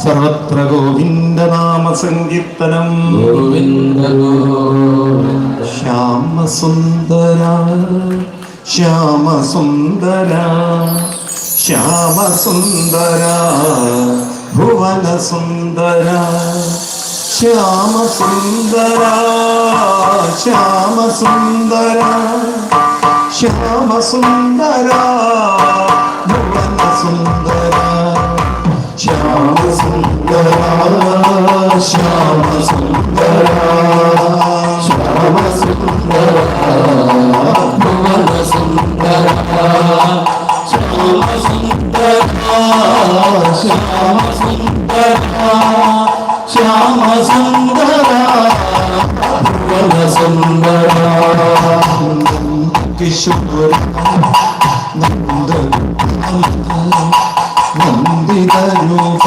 സർവത്ര ഗോവിന്ദ നാമ സങ്കീർത്തനം. ഗോവിന്ദ ശ്യാമസുന്ദര ശ്യാമസുന്ദര ശ്യാമസുന്ദര ഭുവനസുന്ദര ശ്യാമസുന്ദര ശ്യാമസുന്ദര ശ്യാമസുന്ദര ഭുവനസുന്ദര ശ്യാമസുന്ദര ശ്യാമസുന്ദര ശ്യാമസുന്ദര ഭുവനസുന്ദര ശ്യാമസുന്ദര ശ്യാമസുന്ദര ശ്യാമസുന്ദര ഭുവനസുന്ദര കിശോര നന്ദ നന്ദിതരൂപ